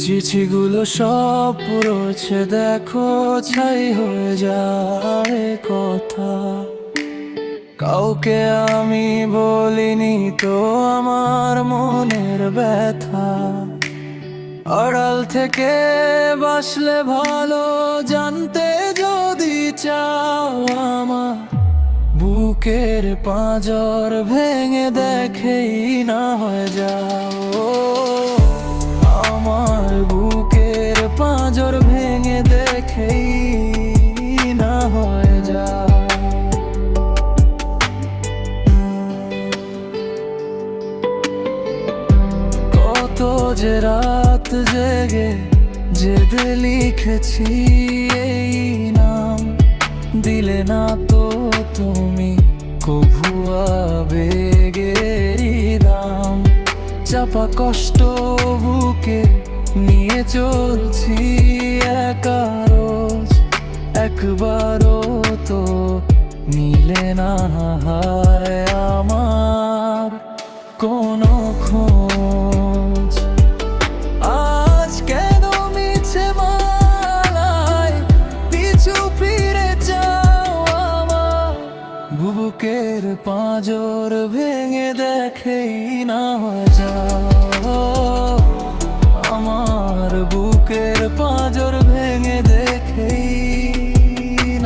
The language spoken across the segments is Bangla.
চিঠিগুলো সব পুরোছে, দেখো ছাই হয়ে যায় কথা। কাউকে আমি বলিনি তো আমার মনের ব্যথা। আড়াল থেকে বাসলে ভালো জানতে যদি চাও, আমার বুকের পাঁজর ভেঙে দেখেই না হয়ে যাও। আমার বুকের পাঁজর ভেঙে দেখেই না হয়ে যাও। কত যে রাত জেগে জেদে লিখেছি এই নাম, দিলে না তো তুমি কভু আবেগের দাম। চাপা কষ্ট বুকে নিয়ে চলছি একা রোজ, একবারও তো নিলে না হায় আমার কোনো খোঁজ। আজ কেন মিছে মালায় পিছু ফিরে যাও, আমার বুকের পাঁজর ভেঙে দেখেই না হয়ে যাও। আমার বুকের পাঁজর ভেঙে দেখেই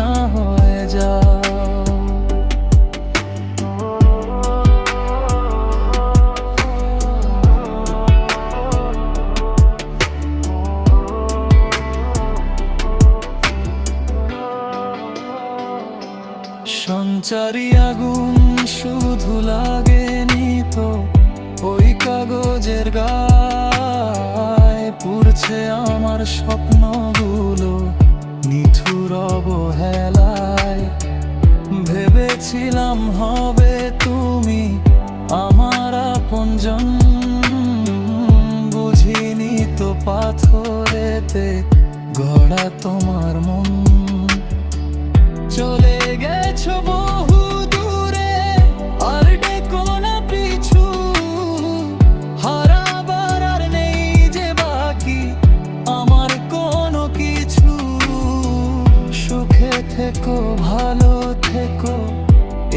না হয়ে যাও। সঞ্চারী আগুন শুধু লাগেনি তো ওই কাগজের গায়ে, পুড়ছে আমার স্বপ্নগুলো নিঠুর অবহেলায়। ভেবেছিলাম হবে তুমি আমার আপনজন, বুঝিনি তো পাথরেতে গড়া তোমার মন। চলে গেছো বহু দূরে আর ডেকো না পিছু, হারাবার আর নেই যে বাকি আমার কোনো কিছু। সুখে থেকো ভালো থেকো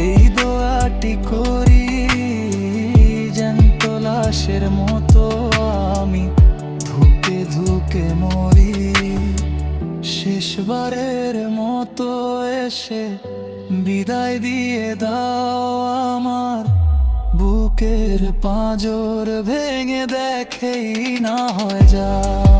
এই দোয়াটি করি, জ্যান্ত লাশের মতো আমি ধুকে ধুকে মরি। শেষবারের মতো এসে বিদায় দিয়ে দাও, আমার বুকের পাঁজর ভেঙে দেখেই না হয়ে যাও।